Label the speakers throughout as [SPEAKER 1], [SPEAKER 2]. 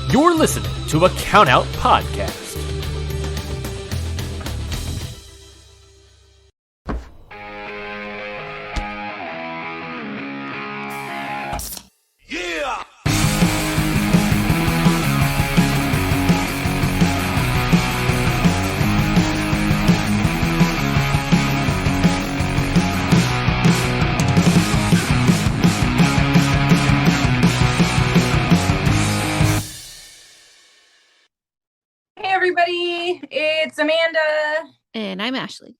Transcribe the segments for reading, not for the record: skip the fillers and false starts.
[SPEAKER 1] You're listening to a Countout Podcast.
[SPEAKER 2] Yeah!
[SPEAKER 3] Hey everybody, it's Amanda.
[SPEAKER 4] And I'm Ashley.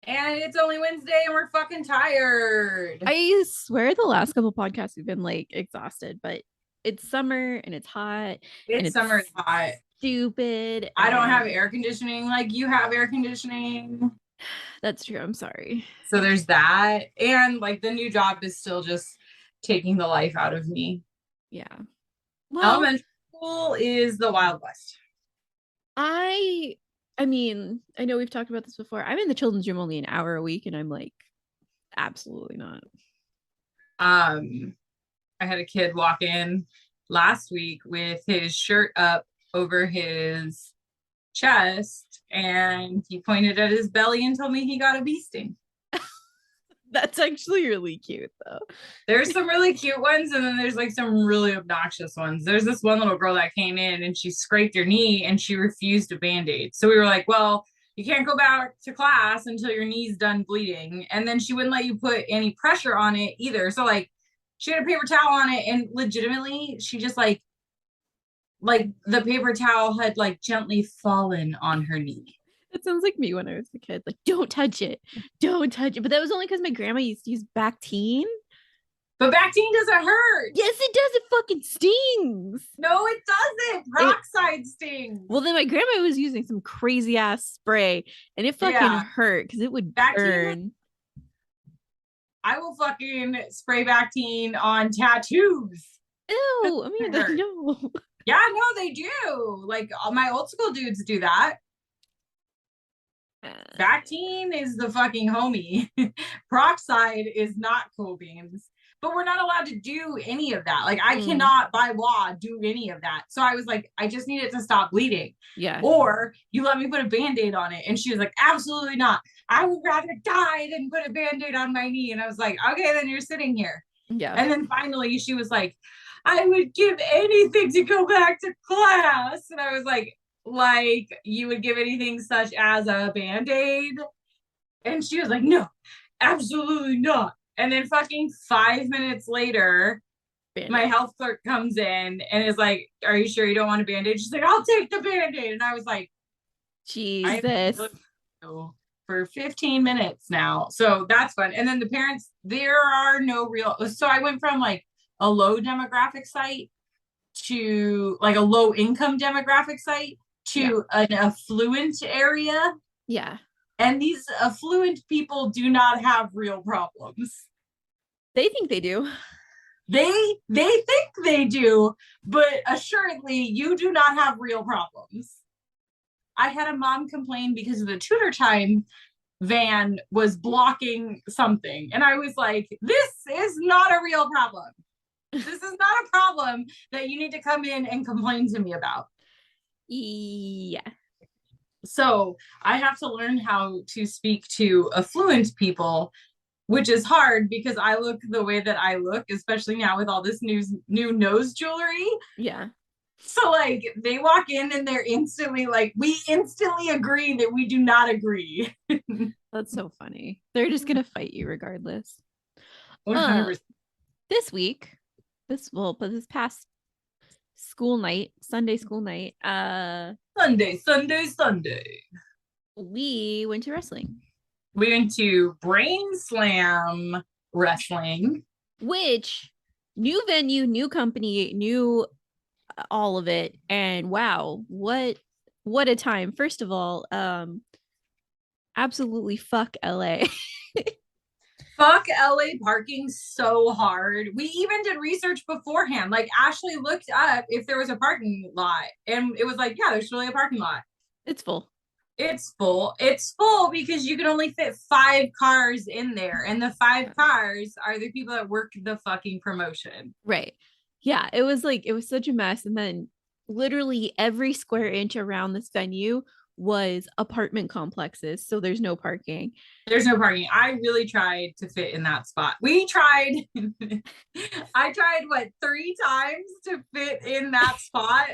[SPEAKER 3] And it's only Wednesday and we're fucking tired.
[SPEAKER 4] I swear the last couple podcasts we've been like exhausted, but it's summer and it's hot.
[SPEAKER 3] It's summer, it's hot.
[SPEAKER 4] Stupid.
[SPEAKER 3] I don't have air conditioning like you have air conditioning.
[SPEAKER 4] That's true. I'm sorry.
[SPEAKER 3] So there's that. And like the new job is still just taking the life out of me.
[SPEAKER 4] Yeah.
[SPEAKER 3] Well, elementary school is the Wild West.
[SPEAKER 4] I mean, I know we've talked about this before. I'm in the children's room only an hour a week, and I'm like, absolutely not.
[SPEAKER 3] I had a kid walk in last week with his shirt up over his chest, and he pointed at his belly and told me he got a bee sting.
[SPEAKER 4] That's actually really cute, though.
[SPEAKER 3] There's some really cute ones, and then there's like some really obnoxious ones. There's this one little girl that came in and she scraped her knee and she refused a band-aid. So we were like, well, you can't go back to class until your knee's done bleeding. And then she wouldn't let you put any pressure on it either. So like she had a paper towel on it, and legitimately she just like the paper towel had like gently fallen on her knee.
[SPEAKER 4] It sounds like me when I was a kid. Like, don't touch it. Don't touch it. But that was only because my grandma used to use Bactine.
[SPEAKER 3] But Bactine doesn't hurt.
[SPEAKER 4] Yes, it does. It fucking stings.
[SPEAKER 3] No, it doesn't. Peroxide stings.
[SPEAKER 4] Well, then my grandma was using some crazy ass spray, and it fucking hurt because it would burn.
[SPEAKER 3] I will fucking spray Bactine on tattoos.
[SPEAKER 4] Ew, I mean, no.
[SPEAKER 3] Yeah, no, they do. Like my old school dudes do that. Bactine is the fucking homie. Peroxide is not cool beans. But we're not allowed to do any of that. Like I cannot by law do any of that. So I was like, I just need it to stop bleeding.
[SPEAKER 4] Yeah.
[SPEAKER 3] Or you let me put a Band-Aid on it. And she was like, absolutely not. I would rather die than put a Band-Aid on my knee. And I was like, okay, then you're sitting here.
[SPEAKER 4] Yeah.
[SPEAKER 3] And then finally she was like, I would give anything to go back to class. And I was like you would give anything such as a Band-Aid? And she was like, no, absolutely not. And then fucking 5 minutes later, Band-Aid. My health clerk comes in and is like, are you sure you don't want a Band-Aid? She's like, I'll take the Band-Aid. And I was like,
[SPEAKER 4] Jesus.
[SPEAKER 3] For 15 minutes now. So that's fun. And then the parents, there are no real, so I went from like a low demographic site to like a low income demographic site to an affluent area.
[SPEAKER 4] Yeah.
[SPEAKER 3] And these affluent people do not have real problems.
[SPEAKER 4] They think they do.
[SPEAKER 3] They think they do, but assuredly you do not have real problems. I had a mom complain because the tutor time van was blocking something. And I was like, this is not a real problem. This is not a problem that you need to come in and complain to me about.
[SPEAKER 4] Yeah.
[SPEAKER 3] So I have to learn how to speak to affluent people, which is hard because I look the way that I look, especially now with all this new nose jewelry.
[SPEAKER 4] Yeah.
[SPEAKER 3] So like they walk in and they're instantly like, we instantly agree that we do not agree.
[SPEAKER 4] That's so funny. They're just going to fight you regardless.
[SPEAKER 3] 100%.
[SPEAKER 4] This week, this past school night, Sunday school night,
[SPEAKER 3] Sunday.
[SPEAKER 4] We went to wrestling.
[SPEAKER 3] We went to Brain Slam Wrestling.
[SPEAKER 4] Which, new venue, new company, new all of it. And wow, what a time. First of all, absolutely fuck LA.
[SPEAKER 3] Fuck LA parking so hard. We even did research beforehand. Like Ashley looked up if there was a parking lot and it was like, yeah, there's really a parking lot.
[SPEAKER 4] It's full.
[SPEAKER 3] It's full. It's full because you can only fit 5 cars in there. And the 5 cars are the people that work the fucking promotion.
[SPEAKER 4] Right. Yeah. It was such a mess. And then literally every square inch around this venue was apartment complexes, so there's no parking.
[SPEAKER 3] There's no parking. I really tried to fit in that spot. We tried, I tried what, 3 times to fit in that spot.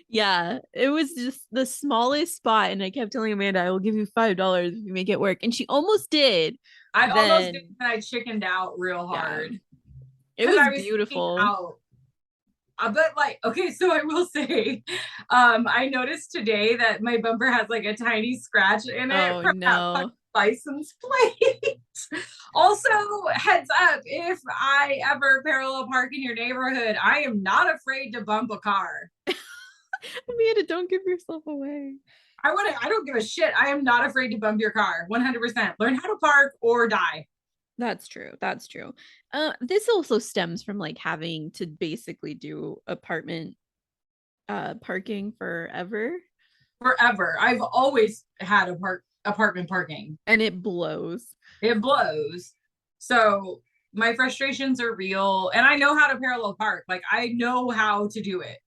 [SPEAKER 4] Yeah, it was just the smallest spot, and I kept telling Amanda, I will give you $5 if you make it work, and she almost did.
[SPEAKER 3] I almost did, and I chickened out real hard.
[SPEAKER 4] It was
[SPEAKER 3] I was
[SPEAKER 4] beautiful.
[SPEAKER 3] But like, okay, so I will say, I noticed today that my bumper has like a tiny scratch in it.
[SPEAKER 4] Oh no.
[SPEAKER 3] License plate. Also, heads up, if I ever parallel park in your neighborhood, I am not afraid to bump a car.
[SPEAKER 4] Amanda, don't give yourself away.
[SPEAKER 3] I don't give a shit. I am not afraid to bump your car. 100%. Learn how to park or die.
[SPEAKER 4] That's true. This also stems from like having to basically do apartment parking forever.
[SPEAKER 3] I've always had apartment parking.
[SPEAKER 4] And it blows.
[SPEAKER 3] So my frustrations are real, and I know how to parallel park. Like, I know how to do it.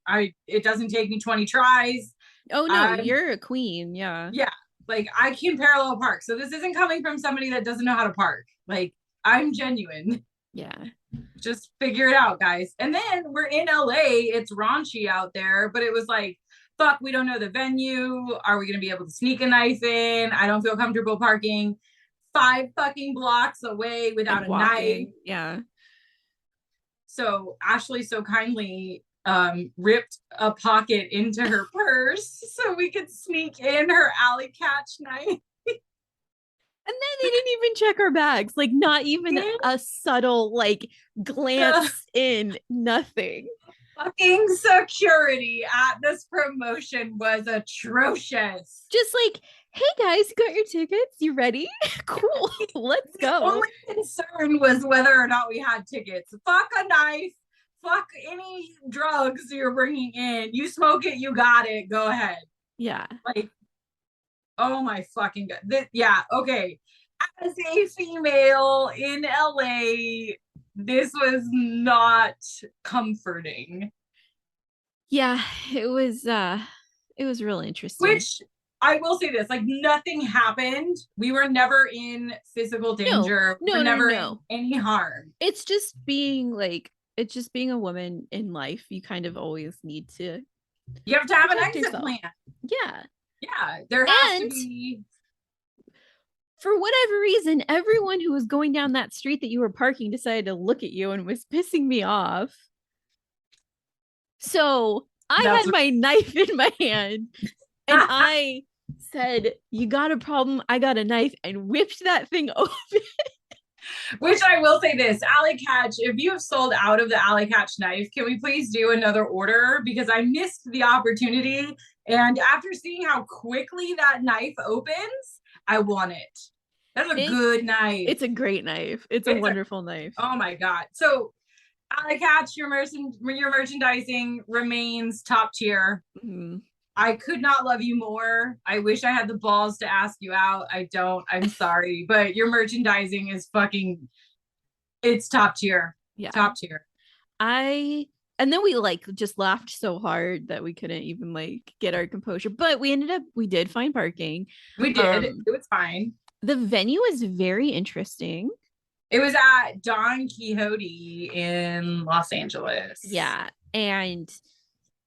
[SPEAKER 3] It doesn't take me 20 tries.
[SPEAKER 4] Oh no, you're a queen. Yeah.
[SPEAKER 3] Like, I can parallel park. So this isn't coming from somebody that doesn't know how to park. Like, I'm genuine.
[SPEAKER 4] Yeah.
[SPEAKER 3] Just figure it out, guys. And then we're in LA. It's raunchy out there, but it was like, fuck, we don't know the venue. Are we going to be able to sneak a knife in? I don't feel comfortable parking 5 fucking blocks away without a knife.
[SPEAKER 4] Yeah.
[SPEAKER 3] So Ashley so kindly ripped a pocket into her purse so we could sneak in her alley catch knife.
[SPEAKER 4] And then they didn't even check our bags, like not even a subtle like glance in, nothing.
[SPEAKER 3] Fucking security at this promotion was atrocious.
[SPEAKER 4] Just like, hey guys, you got your tickets? You ready? Cool, let's go.
[SPEAKER 3] The only concern was whether or not we had tickets. Fuck a knife. Fuck any drugs you're bringing in. You smoke it, you got it. Go ahead.
[SPEAKER 4] Yeah.
[SPEAKER 3] Like, oh my fucking god. Yeah, okay. As a female in LA, this was not comforting.
[SPEAKER 4] Yeah, it was really interesting.
[SPEAKER 3] Which I will say this, like, nothing happened. We were never in physical danger.
[SPEAKER 4] No.
[SPEAKER 3] In any harm.
[SPEAKER 4] It's just being a woman in life. You kind of always need to.
[SPEAKER 3] You have to have an exit plan.
[SPEAKER 4] Yeah.
[SPEAKER 3] Yeah. There has to be.
[SPEAKER 4] For whatever reason, everyone who was going down that street that you were parking decided to look at you and was pissing me off. So I had my knife in my hand and I said, you got a problem? I got a knife, and whipped that thing open.
[SPEAKER 3] Which I will say this, Alley Catch, if you have sold out of the Alley Catch knife, can we please do another order? Because I missed the opportunity. And after seeing how quickly that knife opens, I want it. That's a good knife.
[SPEAKER 4] It's a great knife. It's a wonderful knife.
[SPEAKER 3] Oh my God. So Alley Catch, your merchandising remains top tier.
[SPEAKER 4] Mm-hmm.
[SPEAKER 3] I could not love you more. I wish I had the balls to ask you out. I don't. I'm sorry. But your merchandising is it's top tier.
[SPEAKER 4] Yeah.
[SPEAKER 3] Top tier.
[SPEAKER 4] And then we like just laughed so hard that we couldn't even like get our composure. But we did find parking.
[SPEAKER 3] We did. It was fine.
[SPEAKER 4] The venue is very interesting.
[SPEAKER 3] It was at Don Quixote in Los Angeles.
[SPEAKER 4] Yeah. And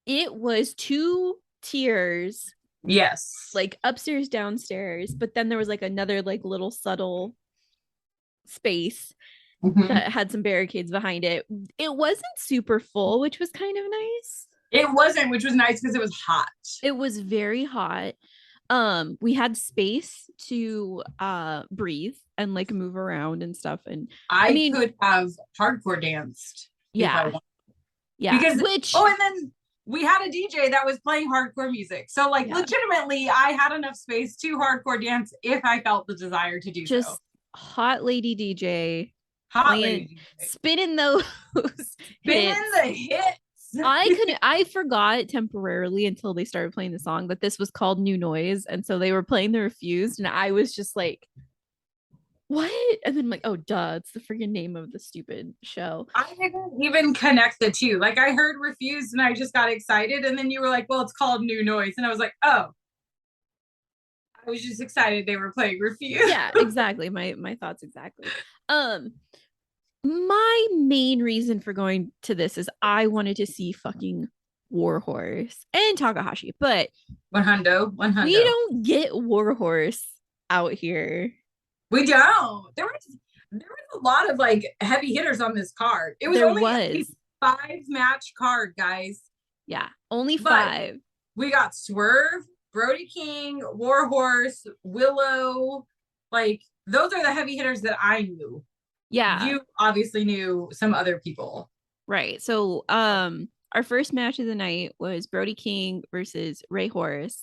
[SPEAKER 4] it was 2 tiers.
[SPEAKER 3] Yes.
[SPEAKER 4] Like upstairs, downstairs. But then there was like another like little subtle space that had some barricades behind it. It wasn't super full, which was kind of nice.
[SPEAKER 3] It wasn't, which was nice because it was hot.
[SPEAKER 4] It was very hot. We had space to breathe and like move around and stuff. And
[SPEAKER 3] I mean, could have hardcore danced.
[SPEAKER 4] Yeah.
[SPEAKER 3] Because and then we had a DJ that was playing hardcore music. So like legitimately I had enough space to hardcore dance if I felt the desire to do
[SPEAKER 4] just hot lady DJ. Spinning those
[SPEAKER 3] spinning the hits.
[SPEAKER 4] I forgot temporarily until they started playing the song that this was called New Noise, and so they were playing The Refused, and I was just like what? And then I'm like, oh duh, it's the freaking name of the stupid show.
[SPEAKER 3] I didn't even connect the two. Like I heard Refused and I just got excited. And then you were like, well, it's called New Noise. And I was like, oh, I was just excited they were playing Refused.
[SPEAKER 4] Yeah, exactly. My thoughts exactly. My main reason for going to this is I wanted to see fucking Warhorse and Takahashi, but
[SPEAKER 3] 100.
[SPEAKER 4] we don't get Warhorse out here.
[SPEAKER 3] We don't. There was a lot of like heavy hitters on this card. It was
[SPEAKER 4] There
[SPEAKER 3] only
[SPEAKER 4] was.
[SPEAKER 3] a 5-match card, guys.
[SPEAKER 4] Yeah, only
[SPEAKER 3] But
[SPEAKER 4] 5.
[SPEAKER 3] we got Swerve, Brody King, Warhorse, Willow. Like those are the heavy hitters that I knew.
[SPEAKER 4] Yeah.
[SPEAKER 3] You obviously knew some other people.
[SPEAKER 4] Right. So our first match of the night was Brody King versus Ray Horus.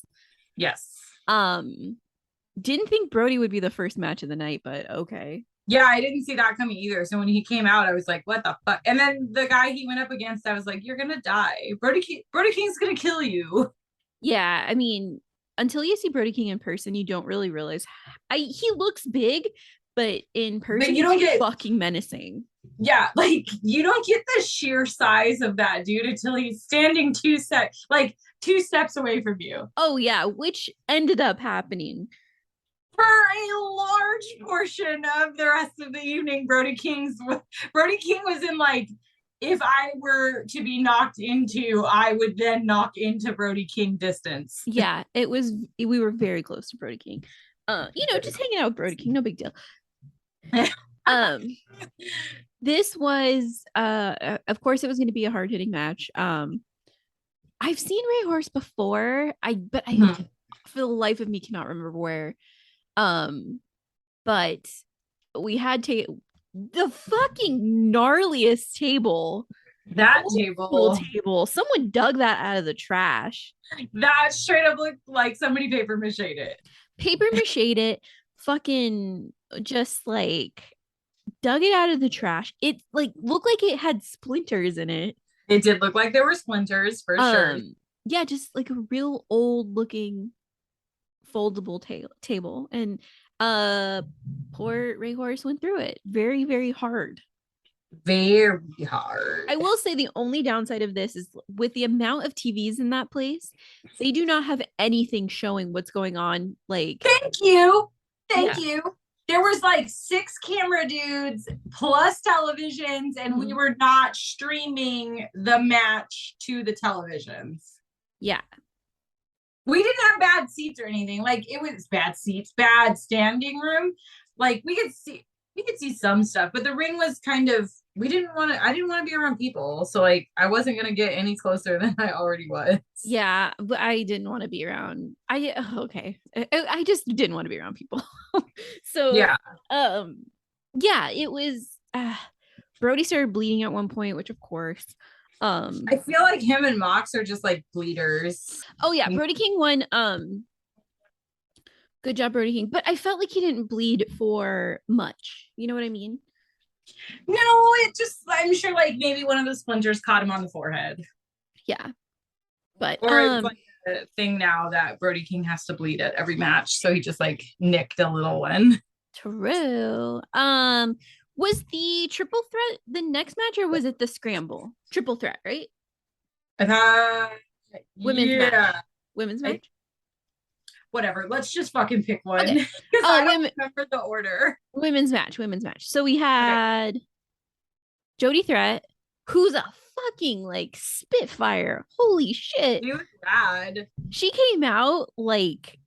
[SPEAKER 3] Yes.
[SPEAKER 4] Didn't think Brody would be the first match of the night, but okay.
[SPEAKER 3] Yeah, I didn't see that coming either. So when he came out, I was like, what the fuck? And then the guy he went up against, I was like, you're gonna die. Brody King's gonna kill you.
[SPEAKER 4] Yeah, I mean, until you see Brody King in person, you don't really realize he looks big, but in person
[SPEAKER 3] you don't
[SPEAKER 4] he's
[SPEAKER 3] get
[SPEAKER 4] fucking menacing.
[SPEAKER 3] Yeah, like you don't get the sheer size of that dude until he's standing 2 steps away from you.
[SPEAKER 4] Oh yeah, which ended up happening.
[SPEAKER 3] For a large portion of the rest of the evening, Brody King was in like, if I were to be knocked into, I would then knock into Brody King distance.
[SPEAKER 4] Yeah, we were very close to Brody King. Just hanging out with Brody King, no big deal. This was of course it was going to be a hard-hitting match. I've seen Ray Horse before. But for the life of me cannot remember where. But we had the fucking gnarliest table.
[SPEAKER 3] That table.
[SPEAKER 4] Someone dug that out of the trash.
[SPEAKER 3] That straight up looked like somebody paper mache'd it.
[SPEAKER 4] Paper mache'd it. Fucking just like dug it out of the trash. It like looked like it had splinters in it.
[SPEAKER 3] It did look like there were splinters for sure.
[SPEAKER 4] Yeah, just like a real old looking foldable table. And poor Ray Horse went through it very, very hard.
[SPEAKER 3] Very hard.
[SPEAKER 4] I will say the only downside of this is with the amount of TVs in that place, they do not have anything showing what's going on. Like,
[SPEAKER 3] thank you. There was like 6 camera dudes plus televisions, and we were not streaming the match to the televisions.
[SPEAKER 4] Yeah.
[SPEAKER 3] We didn't have bad seats or anything. Like it was bad seats, bad standing room. Like we could see some stuff, but the ring was kind of, I didn't want to be around people. So like I wasn't going to get any closer than I already was.
[SPEAKER 4] Yeah, but I didn't want to be around. I just didn't want to be around people. So
[SPEAKER 3] yeah.
[SPEAKER 4] It was Brody started bleeding at one point, which of course
[SPEAKER 3] I feel like him and Mox are just like bleeders.
[SPEAKER 4] Oh yeah, Brody King won. Good job, Brody King. But I felt like he didn't bleed for much. You know what I mean?
[SPEAKER 3] No, I'm sure like maybe one of the splinters caught him on the forehead.
[SPEAKER 4] Yeah. But
[SPEAKER 3] it's like a thing now that Brody King has to bleed at every match. So he just like nicked a little one.
[SPEAKER 4] True. Was the triple threat the next match or was it the scramble? Triple threat, right? Women's match.
[SPEAKER 3] Whatever. Let's just fucking pick one.
[SPEAKER 4] Okay.
[SPEAKER 3] I don't remember the order.
[SPEAKER 4] Women's match. So we had Jody Threat, who's a fucking like spitfire. Holy shit.
[SPEAKER 3] She was rad.
[SPEAKER 4] She came out like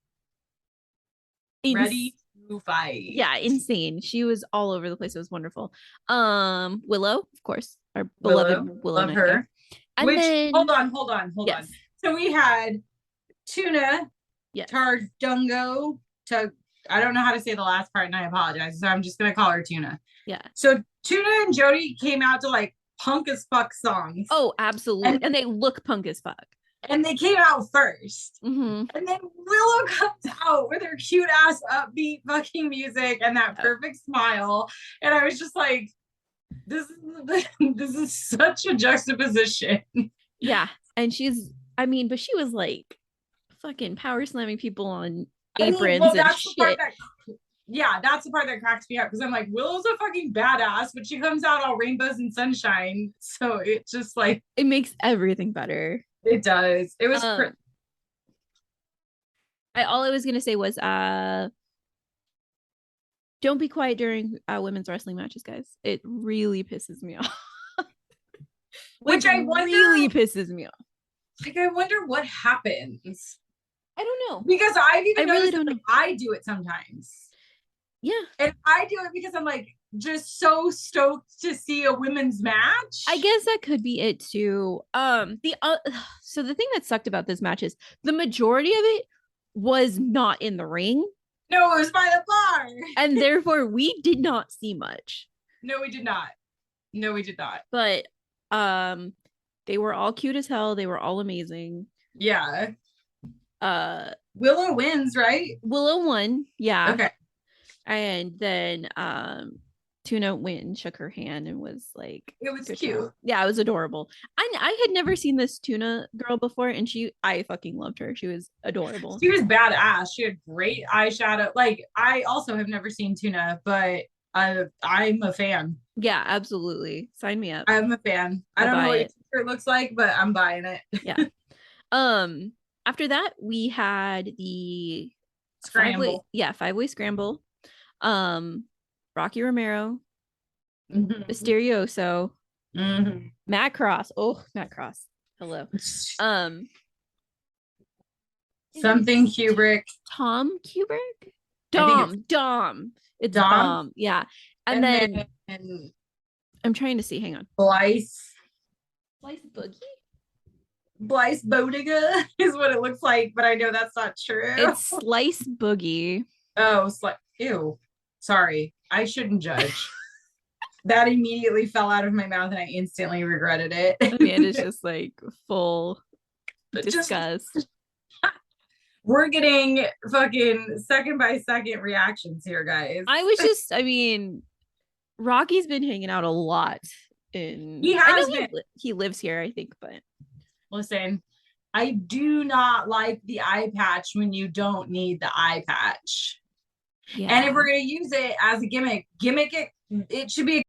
[SPEAKER 3] ready to fight.
[SPEAKER 4] Yeah, insane. She was all over the place. It was wonderful. Willow, of course, our beloved Willow.
[SPEAKER 3] Love her.
[SPEAKER 4] And
[SPEAKER 3] which
[SPEAKER 4] then,
[SPEAKER 3] hold on.
[SPEAKER 4] Yes.
[SPEAKER 3] So we had Tuna, Tardungo, I don't know how to say the last part and I apologize. So I'm just gonna call her Tuna.
[SPEAKER 4] Yeah.
[SPEAKER 3] So Tuna and Jody came out to like punk as fuck songs.
[SPEAKER 4] Oh, absolutely. And they look punk as fuck.
[SPEAKER 3] And they came out first.
[SPEAKER 4] Mm-hmm.
[SPEAKER 3] And then Willow comes out with her cute ass upbeat fucking music and that perfect smile. And I was just like, this is such a juxtaposition.
[SPEAKER 4] Yeah. And but she was like fucking power slamming people on aprons and shit.
[SPEAKER 3] yeah, that's the part that cracks me up because I'm like, Willow's a fucking badass, but she comes out all rainbows and sunshine. So it just like
[SPEAKER 4] It makes everything better.
[SPEAKER 3] it does. It was
[SPEAKER 4] all I was gonna say was don't be quiet during women's wrestling matches, guys. It really pisses me off.
[SPEAKER 3] which I wonder
[SPEAKER 4] really pisses me off.
[SPEAKER 3] Like I wonder what happens.
[SPEAKER 4] I don't know.
[SPEAKER 3] Because I've even
[SPEAKER 4] really
[SPEAKER 3] noticed
[SPEAKER 4] don't
[SPEAKER 3] that,
[SPEAKER 4] know.
[SPEAKER 3] I do it sometimes.
[SPEAKER 4] Yeah.
[SPEAKER 3] And I do it because I'm like just so stoked to see a women's match.
[SPEAKER 4] I guess that could be it too. So the thing that sucked about this match is the majority of it was not in the ring.
[SPEAKER 3] No, it was by the bar.
[SPEAKER 4] And therefore we did not see much.
[SPEAKER 3] No, we did not.
[SPEAKER 4] But they were all cute as hell. They were all amazing.
[SPEAKER 3] Yeah. Willow wins, right?
[SPEAKER 4] Willow won. Yeah.
[SPEAKER 3] Okay.
[SPEAKER 4] And then Tuna went and shook her hand and was like,
[SPEAKER 3] it was cute.
[SPEAKER 4] Job. Yeah, it was adorable. I had never seen this Tuna girl before, and I fucking loved her. She was adorable.
[SPEAKER 3] She was badass. She had great eyeshadow. Like I also have never seen Tuna, but I'm a fan.
[SPEAKER 4] Yeah, absolutely. Sign me up.
[SPEAKER 3] I'm a fan. I don't know what it looks like, but I'm buying it.
[SPEAKER 4] Yeah. After that, we had the
[SPEAKER 3] scramble.
[SPEAKER 4] Five-way scramble. Rocky Romero, Mysterioso, Matt Cross. Oh, Matt Cross. Hello.
[SPEAKER 3] Something Kubrick.
[SPEAKER 4] Tom Kubrick? Dom. It's Dom. Yeah. And then I'm trying to see. Hang on.
[SPEAKER 3] Blythe
[SPEAKER 4] Boogie?
[SPEAKER 3] Blythe Bodiga is what it looks like, but I know that's not true.
[SPEAKER 4] It's Slice Boogie.
[SPEAKER 3] Oh, ew. Sorry. I shouldn't judge. That immediately fell out of my mouth and I instantly regretted it.
[SPEAKER 4] Man, it's just like full disgust.
[SPEAKER 3] We're getting fucking second by second reactions here, guys.
[SPEAKER 4] Rocky's been hanging out a lot he lives here, I think, but
[SPEAKER 3] listen, I do not like the eye patch when you don't need the eye patch. Yeah. And if we're going to use it as a gimmick it should be.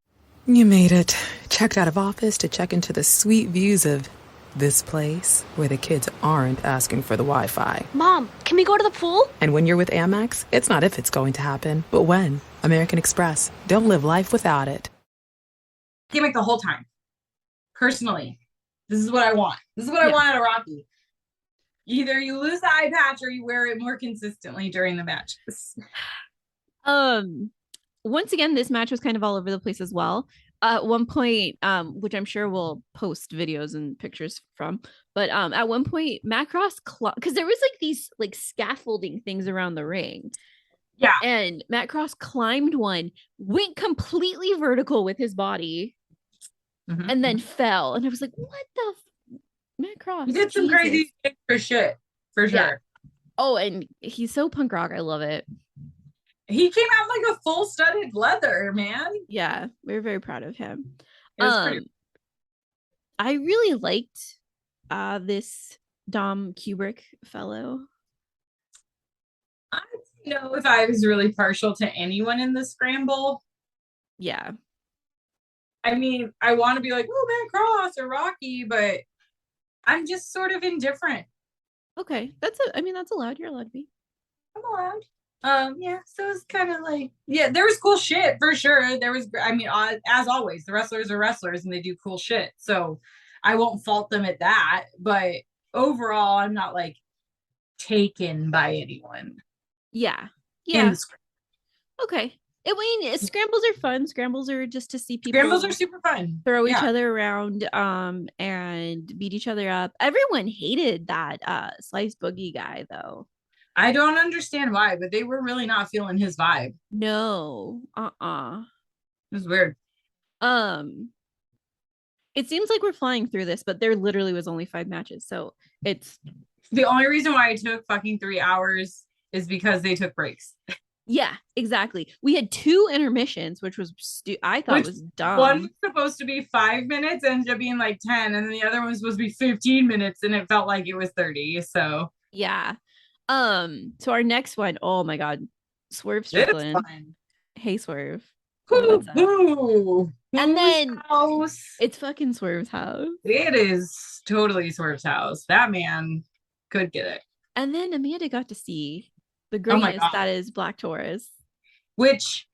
[SPEAKER 2] You made it. Checked out of office to check into the sweet views of this place where the kids aren't asking for the Wi-Fi.
[SPEAKER 5] Mom, can we go to the pool?
[SPEAKER 2] And when you're with Amex, it's not if it's going to happen, but when. American Express. Don't live life without it.
[SPEAKER 3] Gimmick the whole time. Personally, this is what I want. This is what I want out of Rocky. Either you lose the eye patch or you wear it more consistently during the matches.
[SPEAKER 4] Once again, this match was kind of all over the place as well. At one point, which I'm sure we'll post videos and pictures from, but at one point, Macross because there was like these like scaffolding things around the ring.
[SPEAKER 3] Yeah.
[SPEAKER 4] And Matt Cross climbed one, went completely vertical with his body, and then fell. And I was like, what the Matt Cross?
[SPEAKER 3] He did some crazy shit for shit. For sure.
[SPEAKER 4] Yeah. Oh, and he's so punk rock. I love it.
[SPEAKER 3] He came out like a full studded leather, man.
[SPEAKER 4] Yeah, we're very proud of him.
[SPEAKER 3] I
[SPEAKER 4] really liked this Dom Kubrick fellow.
[SPEAKER 3] I don't know if I was really partial to anyone in the scramble.
[SPEAKER 4] Yeah.
[SPEAKER 3] I mean, I want to be like, oh, Matt Cross or Rocky, but I'm just sort of indifferent.
[SPEAKER 4] Okay. That's allowed. You're allowed to be.
[SPEAKER 3] I'm allowed. Yeah, so it's kind of like, yeah, there was cool shit for sure. There was, I mean, as always, the wrestlers are wrestlers and they do cool shit. So I won't fault them at that. But overall, I'm not like taken by anyone.
[SPEAKER 4] Yeah. Okay. Scrambles are fun. Scrambles are just to see people.
[SPEAKER 3] Scrambles are super fun.
[SPEAKER 4] Throw each other around, and beat each other up. Everyone hated that Slice Boogie guy, though.
[SPEAKER 3] I don't understand why, but they were really not feeling his vibe.
[SPEAKER 4] No.
[SPEAKER 3] It was weird.
[SPEAKER 4] It seems like we're flying through this, but there literally was only 5 matches. So it's
[SPEAKER 3] the only reason why it took fucking 3 hours is because they took breaks.
[SPEAKER 4] Yeah, exactly. We had 2 intermissions, which was I thought was dumb.
[SPEAKER 3] One was supposed to be 5 minutes, ended up being like 10, and then the other one was supposed to be 15 minutes, and it felt like it was 30. So
[SPEAKER 4] yeah. So our next one, oh my god, Swerve
[SPEAKER 3] It's
[SPEAKER 4] Strickland.
[SPEAKER 3] fun.
[SPEAKER 4] Hey, Swerve.
[SPEAKER 3] Who's
[SPEAKER 4] And then
[SPEAKER 3] house?
[SPEAKER 4] it's fucking Swerve's house.
[SPEAKER 3] It is totally Swerve's house. That man could get it.
[SPEAKER 4] And then Amanda got to see the
[SPEAKER 3] Oh my
[SPEAKER 4] greatness
[SPEAKER 3] God.
[SPEAKER 4] that is Black Taurus.
[SPEAKER 3] Which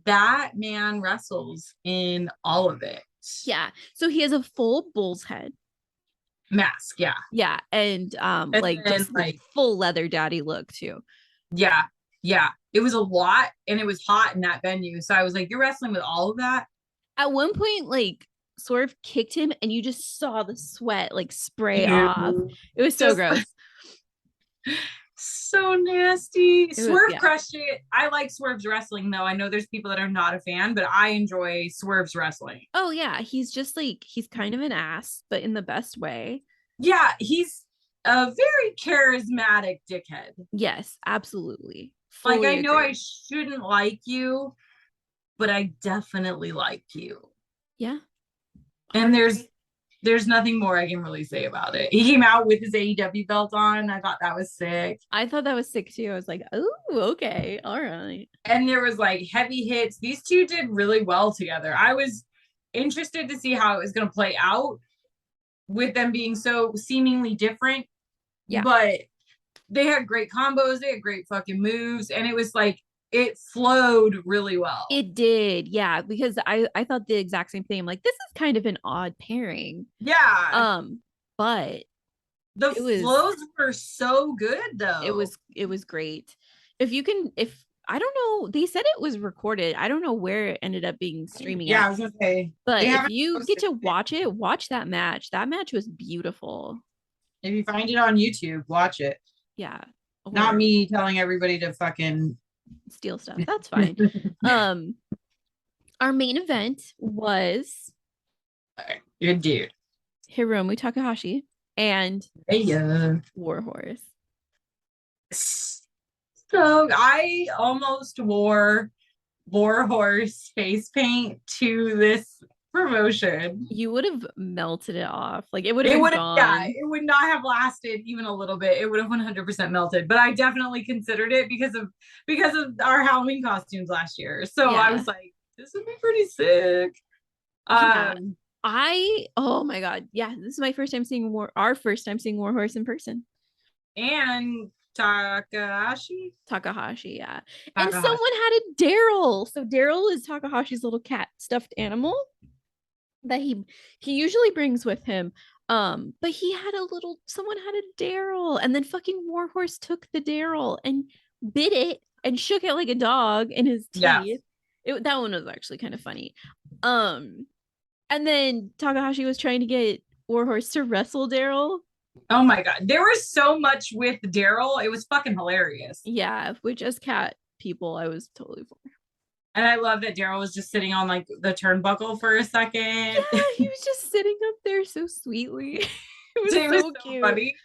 [SPEAKER 3] that man wrestles in all of it.
[SPEAKER 4] Yeah. So he has a full bull's head.
[SPEAKER 3] Mask, yeah.
[SPEAKER 4] Yeah. And like
[SPEAKER 3] then,
[SPEAKER 4] just
[SPEAKER 3] like
[SPEAKER 4] full leather daddy look too.
[SPEAKER 3] Yeah. Yeah. It was a lot and it was hot in that venue. So I was like, you're wrestling with all of that?
[SPEAKER 4] At one point, like Swerve kicked him and you just saw the sweat like spray
[SPEAKER 3] Ew.
[SPEAKER 4] off. It was so gross.
[SPEAKER 3] So nasty. Swerve
[SPEAKER 4] yeah.
[SPEAKER 3] crushed it. I like Swerve's wrestling though. I know there's people that are not a fan, but I enjoy Swerve's wrestling.
[SPEAKER 4] Oh yeah, he's just like he's kind of an ass, but in the best way.
[SPEAKER 3] Yeah, he's a very charismatic dickhead.
[SPEAKER 4] Yes, absolutely.
[SPEAKER 3] Fully like I know agree. I shouldn't like you, but I definitely like you.
[SPEAKER 4] Yeah.
[SPEAKER 3] And there's nothing more I can really say about it. He came out with his AEW belt on. I thought that was sick.
[SPEAKER 4] I thought that was sick too. I was like, oh, okay. All right.
[SPEAKER 3] And there was like heavy hits. These two did really well together. I was interested to see how it was going to play out with them being so seemingly different. Yeah. But they had great combos. They had great fucking moves. And it was like, it flowed really well.
[SPEAKER 4] It did. Yeah. Because I thought the exact same thing. I'm like, this is kind of an odd pairing.
[SPEAKER 3] Yeah.
[SPEAKER 4] But
[SPEAKER 3] the flows were so good though.
[SPEAKER 4] It was great. If I don't know, they said it was recorded. I don't know where it ended up being streaming.
[SPEAKER 3] Yeah, I was gonna say.
[SPEAKER 4] But if you get to watch that match. That match was beautiful.
[SPEAKER 3] If you find it on YouTube, watch it.
[SPEAKER 4] Yeah.
[SPEAKER 3] Not me telling everybody to fucking
[SPEAKER 4] steal stuff. That's fine. Our main event was
[SPEAKER 3] good dude.
[SPEAKER 4] Hiromu Takahashi and Warhorse.
[SPEAKER 3] So I almost wore Warhorse face paint to this promotion.
[SPEAKER 4] You would have melted it off. Like it would have been gone.
[SPEAKER 3] Yeah, it would not have lasted even a little bit. It would have 100% melted. But I definitely considered it because of our Halloween costumes last year. So yeah. I was like, this would be pretty sick.
[SPEAKER 4] Oh my God. Yeah, this is my first time seeing our first time seeing Warhorse in person.
[SPEAKER 3] And Takahashi,
[SPEAKER 4] yeah. And someone had a Daryl. So Daryl is Takahashi's little cat stuffed animal that he usually brings with him. But someone had a Daryl, and then fucking Warhorse took the Daryl and bit it and shook it like a dog in his teeth. Yeah. That one was actually kind of funny. And then Takahashi was trying to get Warhorse to wrestle Daryl.
[SPEAKER 3] Oh my God. There was so much with Daryl. It was fucking hilarious.
[SPEAKER 4] Yeah. Which as cat people, I was totally for.
[SPEAKER 3] And I love that Daryl was just sitting on like the turnbuckle for a second.
[SPEAKER 4] Yeah, he was just sitting up there so sweetly. It was so cute. Funny.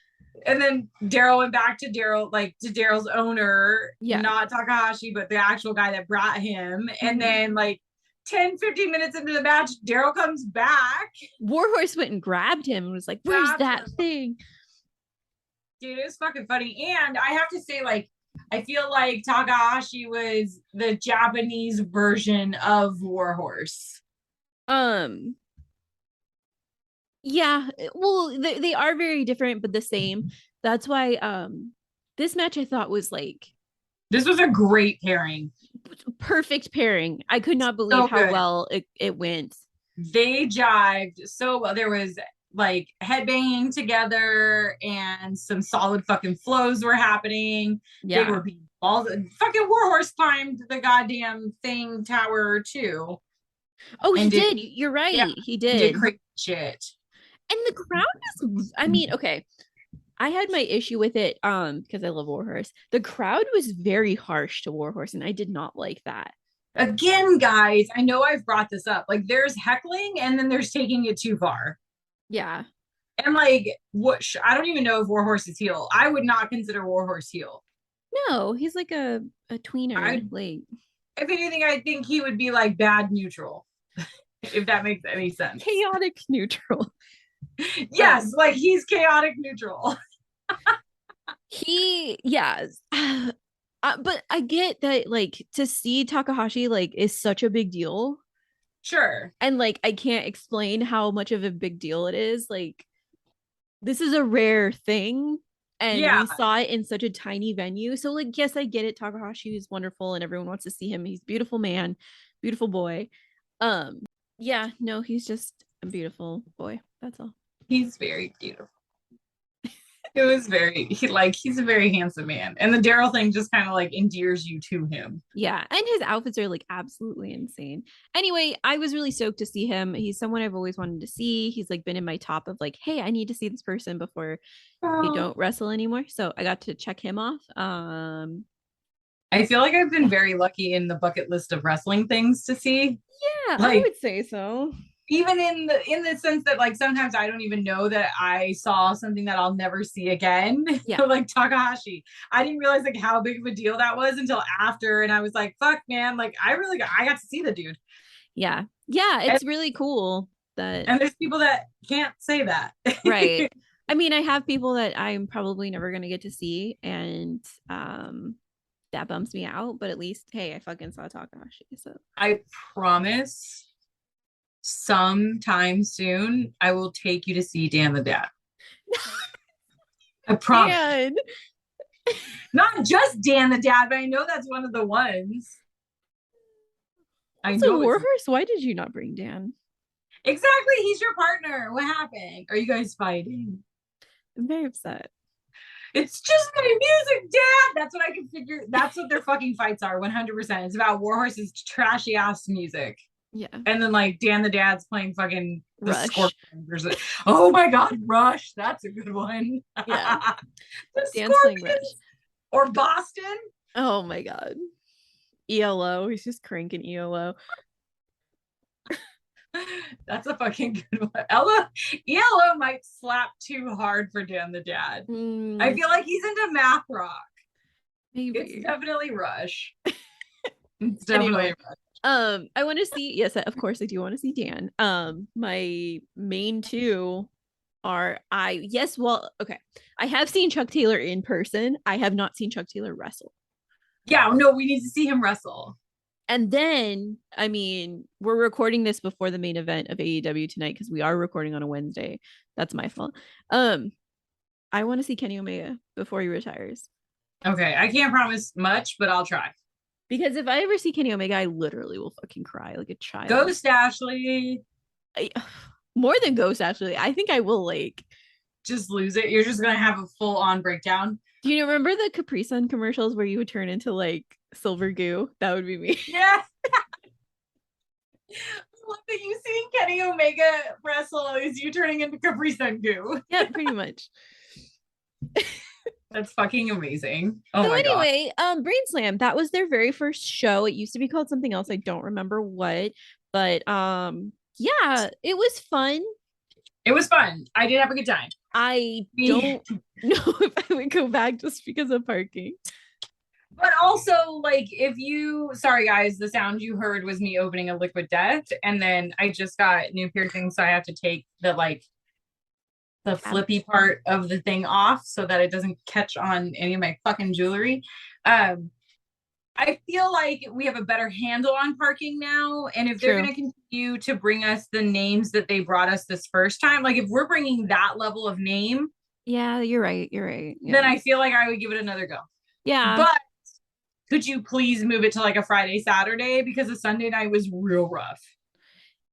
[SPEAKER 3] And then Daryl went back to Daryl's owner, not Takahashi, but the actual guy that brought him. Mm-hmm. And then like 10, 15 minutes into the match, Daryl comes back.
[SPEAKER 4] Warhorse went and grabbed him and was like, where's that thing?
[SPEAKER 3] Dude, it was fucking funny. And I have to say, like, I feel like Takahashi was the Japanese version of Warhorse.
[SPEAKER 4] Yeah. Well, they are very different, but the same. That's why this match I thought was like,
[SPEAKER 3] this was a great pairing.
[SPEAKER 4] Perfect pairing. I could not believe how well it went.
[SPEAKER 3] They jived so well. There was like headbanging together and some solid fucking flows were happening. Yeah. They were being balls. Fucking Warhorse climbed the goddamn thing tower too.
[SPEAKER 4] Oh, he did. You're right. Yeah, he did.
[SPEAKER 3] He did crazy shit.
[SPEAKER 4] And the crowd was, I mean, okay. I had my issue with it because I love Warhorse. The crowd was very harsh to Warhorse, and I did not like that.
[SPEAKER 3] Again, guys, I know I've brought this up. Like, there's heckling, and then there's taking it too far.
[SPEAKER 4] Yeah.
[SPEAKER 3] And like, I don't even know if Warhorse is heel. I would not consider Warhorse heel.
[SPEAKER 4] No, he's like a tweener.
[SPEAKER 3] If anything, I think he would be like bad neutral, if that makes any sense.
[SPEAKER 4] Chaotic neutral.
[SPEAKER 3] Yes, like he's chaotic neutral.
[SPEAKER 4] But I get that, like, to see Takahashi like is such a big deal,
[SPEAKER 3] Sure.
[SPEAKER 4] and like I can't explain how much of a big deal it is. Like, this is a rare thing, and
[SPEAKER 3] Yeah.
[SPEAKER 4] we saw it in such a tiny venue. So, like, yes, I get it. Takahashi is wonderful, and everyone wants to see him. He's a beautiful man, beautiful boy. Yeah, no, he's just a beautiful boy. That's all.
[SPEAKER 3] He's very beautiful. It was he's a very handsome man. And the Daryl thing just kind of like endears you to him.
[SPEAKER 4] Yeah, and his outfits are like absolutely insane. Anyway, I was really stoked to see him. He's someone I've always wanted to see. He's like been in my top of like, hey, I need to see this person before they don't wrestle anymore. So I got to check him off.
[SPEAKER 3] I feel like I've been very lucky in the bucket list of wrestling things to see.
[SPEAKER 4] Yeah,
[SPEAKER 3] like,
[SPEAKER 4] I would say so.
[SPEAKER 3] Even in the sense that like sometimes I don't even know that I saw something that I'll never see again.
[SPEAKER 4] Yeah.
[SPEAKER 3] Like Takahashi. I didn't realize like how big of a deal that was until after, and I was like, fuck man, like I got to see the dude.
[SPEAKER 4] Yeah. Yeah, it's really cool that
[SPEAKER 3] and there's people that can't say that.
[SPEAKER 4] right. I mean, I have people that I'm probably never gonna get to see, and that bums me out, but at least hey, I fucking saw Takahashi. So
[SPEAKER 3] I promise sometime soon I will take you to see Dan the Dad. I promise.
[SPEAKER 4] Dan.
[SPEAKER 3] Not just Dan the Dad, but I know that's one of the ones. I
[SPEAKER 4] So
[SPEAKER 3] know
[SPEAKER 4] Warhorse, why did you not bring Dan?
[SPEAKER 3] Exactly, he's your partner. What happened? Are you guys fighting?
[SPEAKER 4] I'm very upset.
[SPEAKER 3] It's just my music, Dad. That's what I can figure. That's what their fucking fights are. 100%. It's about Warhorse's trashy ass music.
[SPEAKER 4] Yeah.
[SPEAKER 3] And then like Dan the Dad's playing fucking the
[SPEAKER 4] Rush.
[SPEAKER 3] Scorpions. Oh my god, Rush. That's a good one.
[SPEAKER 4] Yeah.
[SPEAKER 3] The
[SPEAKER 4] Dan's playing Rush.
[SPEAKER 3] Or Boston.
[SPEAKER 4] Oh my god. ELO. He's just cranking ELO.
[SPEAKER 3] That's a fucking good one. ELO might slap too hard for Dan the Dad. I feel like he's into math rock.
[SPEAKER 4] Maybe.
[SPEAKER 3] It's definitely Rush. It's definitely
[SPEAKER 4] anyway,
[SPEAKER 3] Rush.
[SPEAKER 4] I want to see, yes, of course I do want to see Dan. My main two are okay. I have seen Chuck Taylor in person. I have not seen Chuck Taylor wrestle.
[SPEAKER 3] Yeah, no, we need to see him wrestle.
[SPEAKER 4] And then, I mean, we're recording this before the main event of AEW tonight because we are recording on a Wednesday. That's my fault. I want to see Kenny Omega before he retires.
[SPEAKER 3] Okay, I can't promise much, but I'll try.
[SPEAKER 4] Because if I ever see Kenny Omega, I literally will fucking cry like a child.
[SPEAKER 3] Ghost Ashley.
[SPEAKER 4] More than Ghost Ashley. I think I will like
[SPEAKER 3] just lose it. You're just gonna have a full on breakdown.
[SPEAKER 4] Do you remember the Capri Sun commercials where you would turn into like silver goo? That would be me.
[SPEAKER 3] Yeah. I love that you seeing Kenny Omega wrestle is you turning into Capri Sun goo.
[SPEAKER 4] Yeah, pretty much.
[SPEAKER 3] That's fucking amazing. Oh
[SPEAKER 4] so
[SPEAKER 3] my
[SPEAKER 4] anyway, Brain Slam, that was their very first show. It used to be called something else. I don't remember what, but yeah, it was fun.
[SPEAKER 3] It was fun. I did have a good time.
[SPEAKER 4] I don't know if I would go back just because of parking.
[SPEAKER 3] But also, like, sorry guys, the sound you heard was me opening a Liquid Death, and then I just got new piercings, so I have to take the flippy part of the thing off so that it doesn't catch on any of my fucking jewelry. I feel like we have a better handle on parking now, and if they're going to continue to bring us the names that they brought us this first time, like if we're bringing that level of name,
[SPEAKER 4] yeah, you're right. Yeah.
[SPEAKER 3] Then I feel like I would give it another go.
[SPEAKER 4] Yeah,
[SPEAKER 3] but could you please move it to like a Friday, Saturday, because a Sunday night was real rough.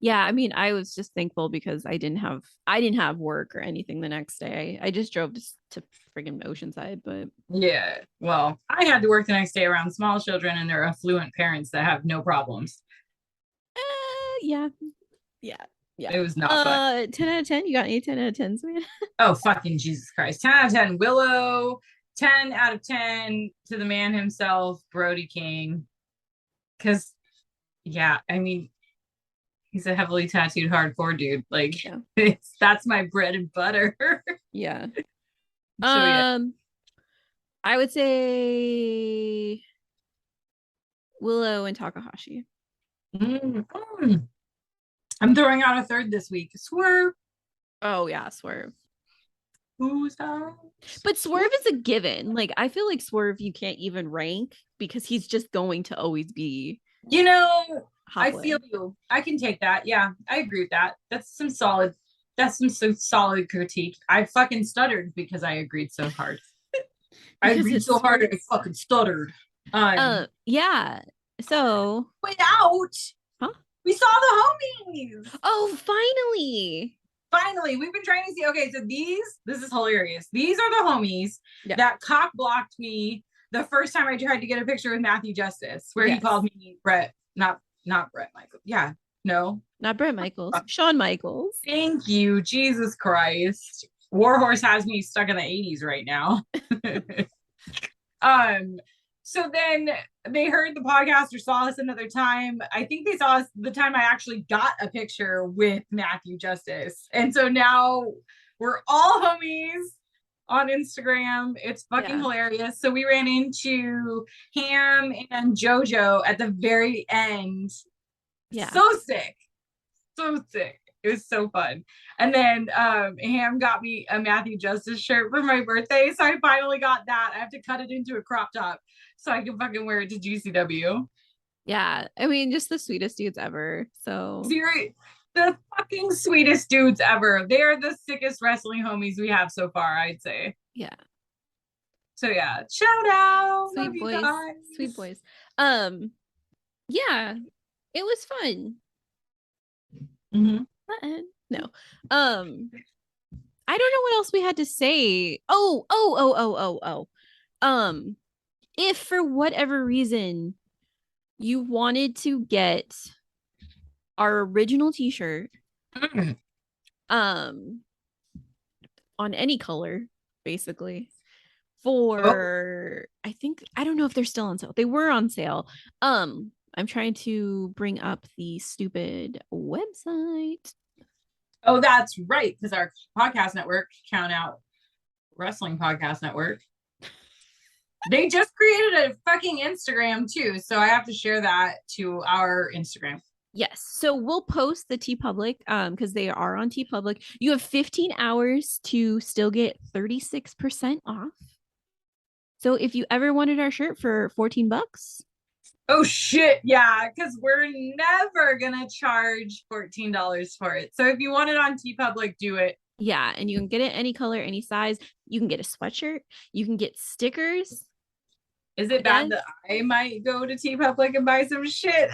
[SPEAKER 4] Yeah, I mean, I was just thankful because I didn't have work or anything the next day. I just drove to friggin' Oceanside, but yeah,
[SPEAKER 3] well, I had to work the next day around small children and their affluent parents that have no problems.
[SPEAKER 4] Yeah.
[SPEAKER 3] It was not fun.
[SPEAKER 4] 10 out of 10. You got any 10 out of 10s, man?
[SPEAKER 3] Oh, fucking Jesus Christ. 10 out of 10 Willow. 10 out of 10 to the man himself, Brody King. Because, yeah, I mean, he's a heavily tattooed hardcore dude. Like, that's my bread and butter.
[SPEAKER 4] Yeah.
[SPEAKER 3] So, yeah.
[SPEAKER 4] I would say Willow and Takahashi.
[SPEAKER 3] I'm throwing out a third this week. Swerve.
[SPEAKER 4] Oh yeah, Swerve.
[SPEAKER 3] Who's that?
[SPEAKER 4] But Swerve is a given. Like, I feel like Swerve you can't even rank because he's just going to always be.
[SPEAKER 3] You know, I
[SPEAKER 4] Hotwood.
[SPEAKER 3] feel you. I can take that. Yeah, I agree with that. That's some solid. That's some solid critique. I fucking stuttered because I agreed so hard. I
[SPEAKER 4] Because
[SPEAKER 3] agreed
[SPEAKER 4] it's
[SPEAKER 3] so hard I
[SPEAKER 4] Swerve.
[SPEAKER 3] fucking stuttered.
[SPEAKER 4] Yeah. So,
[SPEAKER 3] Without,
[SPEAKER 4] huh?
[SPEAKER 3] we saw the homies.
[SPEAKER 4] Oh, finally.
[SPEAKER 3] Finally, we've been trying to see. Okay, so this is hilarious. These are the homies
[SPEAKER 4] Yeah.
[SPEAKER 3] that cock blocked me the first time I tried to get a picture with Matthew Justice, where he
[SPEAKER 4] Yes.
[SPEAKER 3] called me Brett, not Brett Michael. Yeah, no,
[SPEAKER 4] Not Brett Michaels. Shawn Michaels.
[SPEAKER 3] thank you, Jesus Christ. Warhorse has me stuck in the 80s right now. So then they heard the podcast or saw us another time. I think they saw us the time I actually got a picture with Matthew Justice. And so now we're all homies on Instagram. It's fucking hilarious. So we ran into Ham and JoJo at the very end.
[SPEAKER 4] Yeah.
[SPEAKER 3] So sick. So sick. It was so fun. And then Ham got me a Matthew Justice shirt for my birthday. So I finally got that. I have to cut it into a crop top so I can fucking wear it to GCW.
[SPEAKER 4] Yeah. I mean, just the sweetest dudes ever. So
[SPEAKER 3] Seriously, the fucking sweetest dudes ever. They're the sickest wrestling homies we have so far, I'd say.
[SPEAKER 4] Yeah.
[SPEAKER 3] So yeah, shout out.
[SPEAKER 4] Sweet boys. Sweet boys. Yeah, it was fun.
[SPEAKER 3] Mm-hmm.
[SPEAKER 4] No. I don't know what else we had to say. Oh. If for whatever reason you wanted to get our original t-shirt on any color, basically, for I don't know if they're still on sale. They were on sale. I'm trying to bring up the stupid website.
[SPEAKER 3] Oh, that's right, because our podcast network, Count Out Wrestling Podcast Network, they just created a fucking Instagram too, so I have to share that to our Instagram.
[SPEAKER 4] Yes, so we'll post the TeePublic because they are on TeePublic. You have 15 hours to still get 36% off. So if you ever wanted our shirt for $14,
[SPEAKER 3] oh shit, yeah, because we're never gonna charge $14 for it. So if you want it on TeePublic, do it.
[SPEAKER 4] Yeah, and you can get it any color, any size. You can get a sweatshirt. You can get stickers.
[SPEAKER 3] Is it bad that I might go to TeePublic and buy some shit?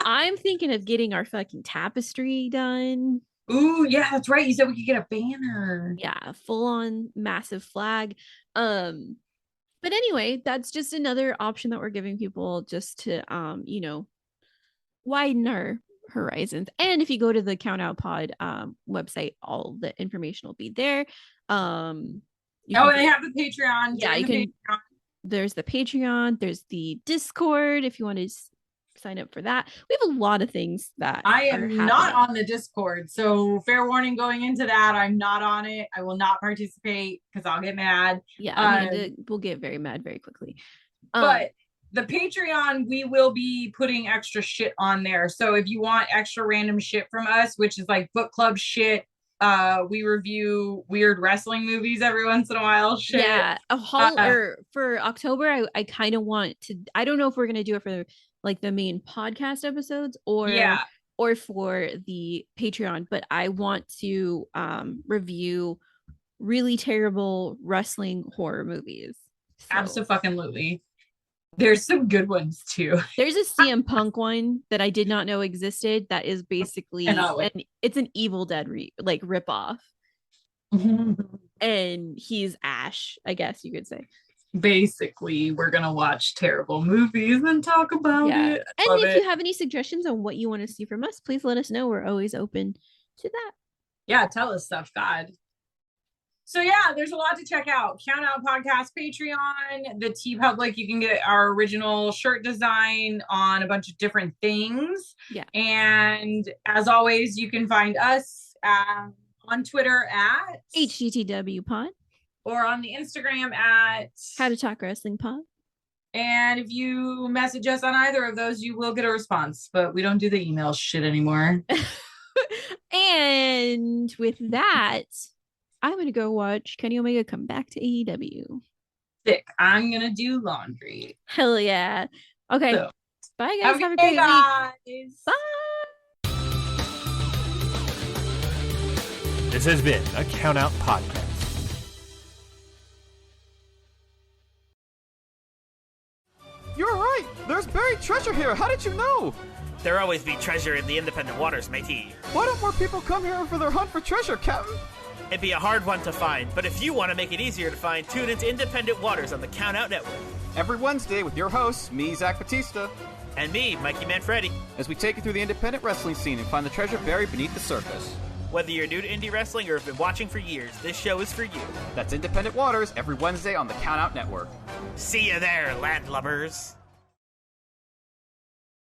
[SPEAKER 4] I'm thinking of getting our fucking tapestry done.
[SPEAKER 3] Ooh, yeah, that's right. You said we could get a banner.
[SPEAKER 4] Yeah, full on massive flag. But anyway, that's just another option that we're giving people just to widen our horizons. And if you go to the Count Out Pod website, all the information will be there.
[SPEAKER 3] They have the Patreon.
[SPEAKER 4] Yeah, you can. There's the Patreon. There's the Discord if you want to sign up for that. We have a lot of things that
[SPEAKER 3] I am not on the Discord, so fair warning going into that. I'm not on it. I will not participate because I'll get mad.
[SPEAKER 4] Yeah, we'll get very mad very quickly.
[SPEAKER 3] But the Patreon, we will be putting extra shit on there. So if you want extra random shit from us, which is like book club shit, we review weird wrestling movies every once in a while. Shit.
[SPEAKER 4] Yeah, for October, I kind of want to. I don't know if we're gonna do it for like the main podcast episodes or for the Patreon, but I want to review really terrible wrestling horror movies. So.
[SPEAKER 3] Absolutely. There's some good ones too.
[SPEAKER 4] There's a CM Punk one that I did not know existed. That is basically it's an Evil Dead rip off, and he's Ash, I guess you could say.
[SPEAKER 3] Basically, we're gonna watch terrible movies and talk about it.
[SPEAKER 4] And if you have any suggestions on what you want to see from us, please let us know. We're always open to that.
[SPEAKER 3] Yeah, tell us stuff, God. So yeah, there's a lot to check out. Count Out Podcast Patreon, the TeePublic. You can get our original shirt design on a bunch of different things.
[SPEAKER 4] Yeah.
[SPEAKER 3] And as always, you can find us on Twitter at
[SPEAKER 4] HTTWPod.
[SPEAKER 3] Or on the Instagram at
[SPEAKER 4] How to Talk Wrestling Pod.
[SPEAKER 3] And if you message us on either of those, you will get a response. But we don't do the email shit anymore.
[SPEAKER 4] And with that, I'm gonna go watch Kenny Omega come back to AEW.
[SPEAKER 3] Sick. I'm gonna do laundry.
[SPEAKER 4] Hell yeah. Okay.
[SPEAKER 3] So,
[SPEAKER 4] Bye guys. Have a
[SPEAKER 3] okay,
[SPEAKER 4] great
[SPEAKER 3] guys.
[SPEAKER 4] week. Bye.
[SPEAKER 1] This has been a Count Out Podcast.
[SPEAKER 5] You're right! There's buried treasure here! How did you know?
[SPEAKER 6] There always be treasure in the independent waters, matey.
[SPEAKER 5] Why don't more people come here for their hunt for treasure, Captain?
[SPEAKER 6] It'd be a hard one to find, but if you want to make it easier to find, tune into Independent Waters on the Count Out Network.
[SPEAKER 5] Every Wednesday with your hosts, me, Zach Batista.
[SPEAKER 6] And me, Mikey Manfredi.
[SPEAKER 5] As we take you through the independent wrestling scene and find the treasure buried beneath the surface.
[SPEAKER 6] Whether you're new to indie wrestling or have been watching for years, this show is for you.
[SPEAKER 5] That's Independent Waters every Wednesday on the Count Out Network.
[SPEAKER 6] See you there, landlubbers.